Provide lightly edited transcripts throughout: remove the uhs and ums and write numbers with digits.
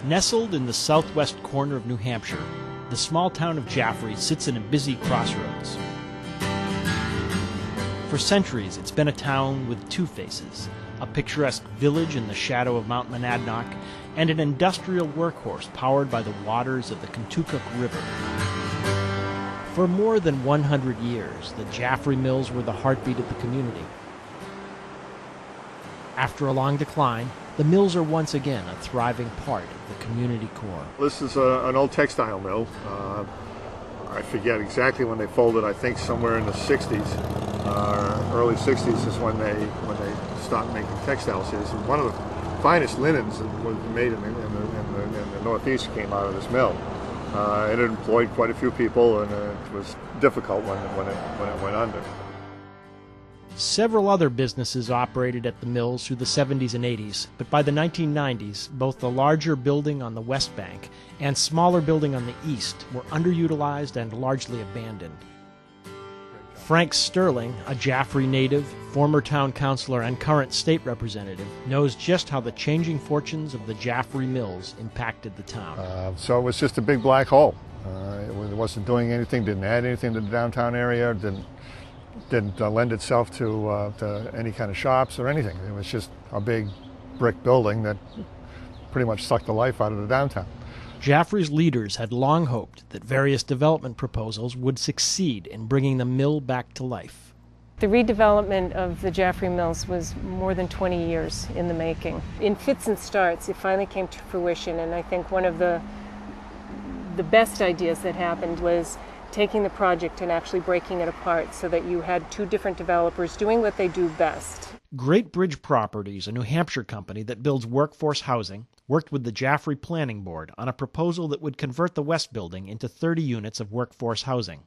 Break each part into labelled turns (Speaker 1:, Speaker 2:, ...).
Speaker 1: Nestled in the southwest corner of New Hampshire, the small town of Jaffrey sits in a busy crossroads. For centuries, it's been a town with two faces, a picturesque village in the shadow of Mount Monadnock, and an industrial workhorse powered by the waters of the Kentucky River. For more than 100 years, the Jaffrey Mills were the heartbeat of the community. After a long decline, the mills are once again a thriving part of the community core.
Speaker 2: This is an old textile mill. I forget exactly when they folded. I think somewhere in the 60s, early 60s is when they stopped making textiles here. So one of the finest linens that was made in the Northeast came out of this mill. It employed quite a few people, and it was difficult when it went under.
Speaker 1: Several other businesses operated at the mills through the 70s and 80s, but by the 1990s, both the larger building on the West Bank and smaller building on the east were underutilized and largely abandoned. Frank Sterling, a Jaffrey native, former town councilor, and current state representative, knows just how the changing fortunes of the Jaffrey Mills impacted the town.
Speaker 2: So it was just a big black hole. It wasn't doing anything, didn't add anything to the downtown area, didn't lend itself to any kind of shops or anything. It was just a big brick building that pretty much sucked the life out of the downtown.
Speaker 1: Jaffrey's leaders had long hoped that various development proposals would succeed in bringing the mill back to life.
Speaker 3: The redevelopment of the Jaffrey Mills was more than 20 years in the making. In fits and starts, it finally came to fruition, and I think one of the best ideas that happened was taking the project and actually breaking it apart so that you had two different developers doing what they do best.
Speaker 1: Great Bridge Properties, a New Hampshire company that builds workforce housing, worked with the Jaffrey Planning Board on a proposal that would convert the West Building into 30 units of workforce housing.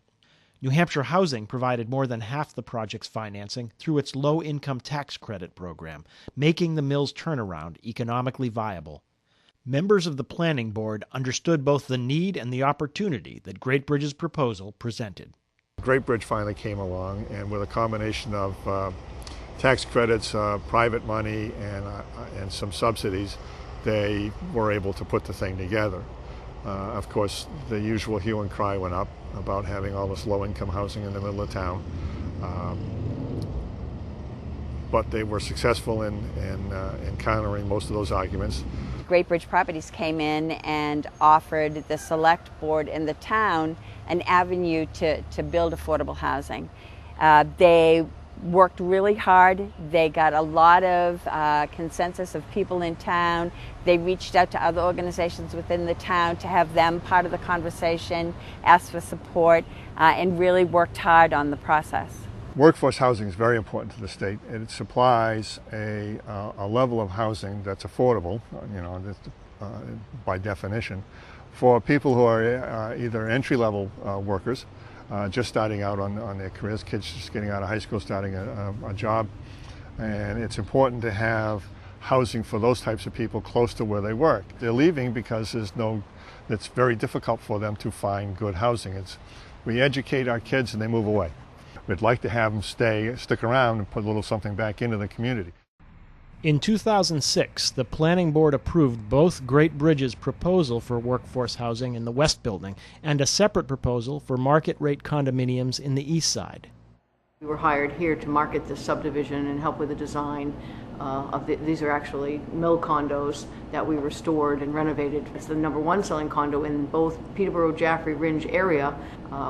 Speaker 1: New Hampshire Housing provided more than half the project's financing through its low-income tax credit program, making the mill's turnaround economically viable. Members of the Planning Board understood both the need and the opportunity that Great Bridge's proposal presented.
Speaker 2: Great Bridge finally came along, and with a combination of tax credits, private money, and some subsidies, they were able to put the thing together. Of course, the usual hue and cry went up about having all this low-income housing in the middle of town. But they were successful in countering most of those arguments.
Speaker 4: Great Bridge Properties came in and offered the select board in the town an avenue to build affordable housing. They worked really hard. They got a lot of consensus of people in town. They reached out to other organizations within the town to have them part of the conversation, asked for support, and really worked hard on the process.
Speaker 2: Workforce housing is very important to the state. It supplies a level of housing that's affordable, by definition, for people who are either entry-level workers, just starting out on their careers, kids just getting out of high school, starting a job. And it's important to have housing for those types of people close to where they work. They're leaving because it's very difficult for them to find good housing. We educate our kids and they move away. We'd like to have them stick around and put a little something back into the community.
Speaker 1: In 2006, the Planning Board approved both Great Bridge's proposal for workforce housing in the West Building and a separate proposal for market-rate condominiums in the East Side.
Speaker 5: We were hired here to market the subdivision and help with the design these are actually mill condos that we restored and renovated. It's the #1 selling condo in both Peterborough, Jaffrey, Ringe area,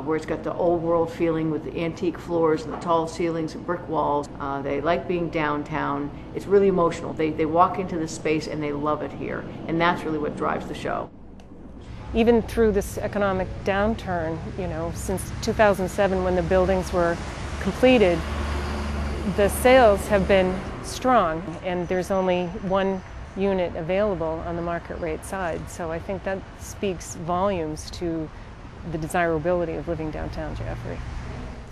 Speaker 5: where it's got the old world feeling with the antique floors and the tall ceilings and brick walls. They like being downtown. It's really emotional. They walk into the space and they love it here, and that's really what drives the show.
Speaker 3: Even through this economic downturn, since 2007 when the buildings were completed, the sales have been strong, and there's only one unit available on the market rate side. So I think that speaks volumes to the desirability of living downtown Jaffrey.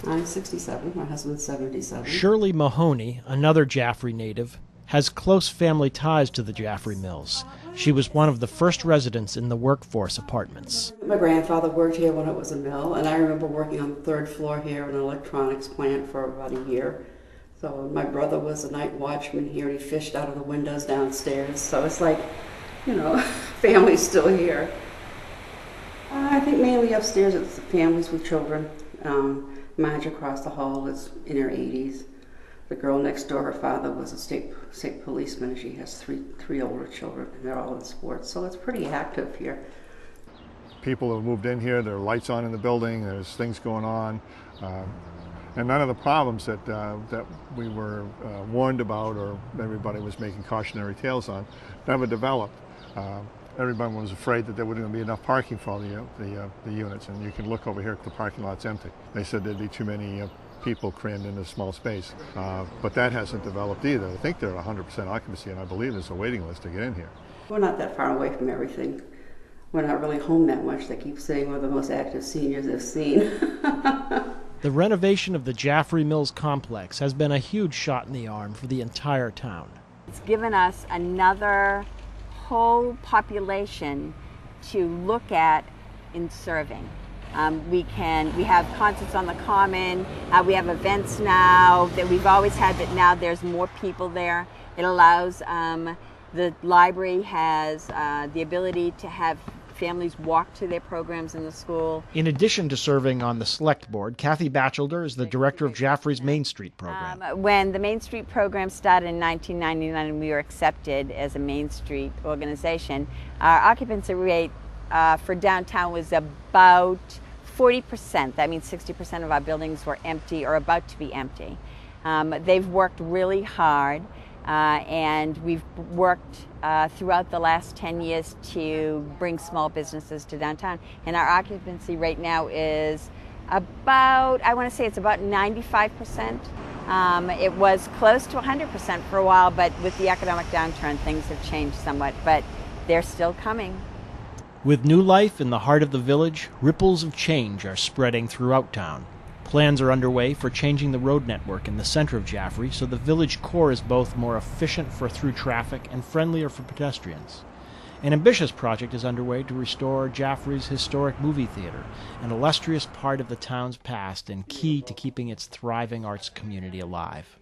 Speaker 6: I'm 67, my husband's 77.
Speaker 1: Shirley Mahoney, another Jaffrey native, has close family ties to the Jaffrey Mills. She was one of the first residents in the workforce apartments.
Speaker 6: My grandfather worked here when it was a mill, and I remember working on the 3rd floor here in an electronics plant for about a year. So my brother was a night watchman here, and he fished out of the windows downstairs. So it's like, families still here. I think mainly upstairs it's families with children. Marge across the hall is in her 80s. The girl next door, her father was a state policeman, and she has three older children, and they're all in sports, so it's pretty active here.
Speaker 2: People have moved in here, there are lights on in the building, there's things going on, and none of the problems that we were warned about or everybody was making cautionary tales on never developed. Everyone was afraid that there wouldn't be enough parking for all the units, and you can look over here at the parking lot's empty. They said there'd be too many people crammed into a small space, but that hasn't developed either. I think they're at 100% occupancy, and I believe there's a waiting list to get in here.
Speaker 6: We're not that far away from everything. We're not really home that much. They keep saying we're the most active seniors they've seen.
Speaker 1: The renovation of the Jaffrey Mills complex has been a huge shot in the arm for the entire town.
Speaker 4: It's given us another whole population to look at in serving. We have concerts on the common, we have events now that we've always had, but now there's more people there. It allows, the library has the ability to have families walk to their programs in the school.
Speaker 1: In addition to serving on the select board, Kathy Batchelder is the director of Jaffrey's Main Street program.
Speaker 4: When the Main Street program started in 1999 and we were accepted as a Main Street organization, our occupancy rate for downtown was about 40%. That means 60% of our buildings were empty or about to be empty. They've worked really hard, and we've worked throughout the last 10 years to bring small businesses to downtown. And our occupancy rate now is about, I want to say it's about 95%. It was close to 100% for a while, but with the economic downturn, things have changed somewhat, but they're still coming.
Speaker 1: With new life in the heart of the village, ripples of change are spreading throughout town. Plans are underway for changing the road network in the center of Jaffrey so the village core is both more efficient for through traffic and friendlier for pedestrians. An ambitious project is underway to restore Jaffrey's historic movie theater, an illustrious part of the town's past and key to keeping its thriving arts community alive.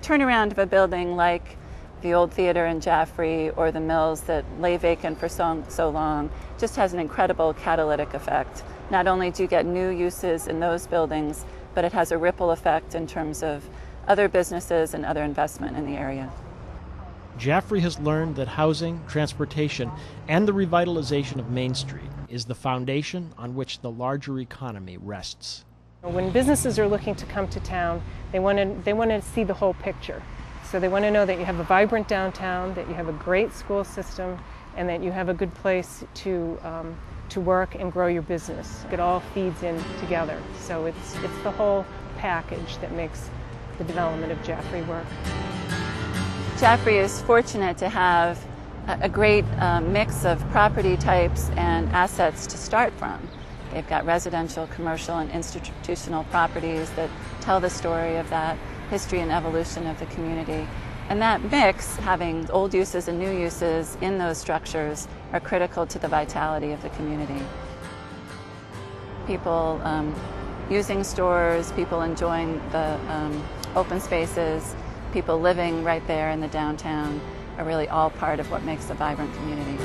Speaker 7: Turnaround of a building like the old theater in Jaffrey or the mills that lay vacant for so long just has an incredible catalytic effect. Not only do you get new uses in those buildings, but it has a ripple effect in terms of other businesses and other investment in the area.
Speaker 1: Jaffrey has learned that housing, transportation, and the revitalization of Main Street is the foundation on which the larger economy rests.
Speaker 3: When businesses are looking to come to town, they want to see the whole picture. So they want to know that you have a vibrant downtown, that you have a great school system, and that you have a good place to work and grow your business. It all feeds in together. So it's the whole package that makes the development of Jaffrey work.
Speaker 7: Jaffrey is fortunate to have a great mix of property types and assets to start from. They've got residential, commercial, and institutional properties that tell the story of that history and evolution of the community. And that mix, having old uses and new uses in those structures, are critical to the vitality of the community. People using stores, people enjoying the open spaces, people living right there in the downtown are really all part of what makes a vibrant community.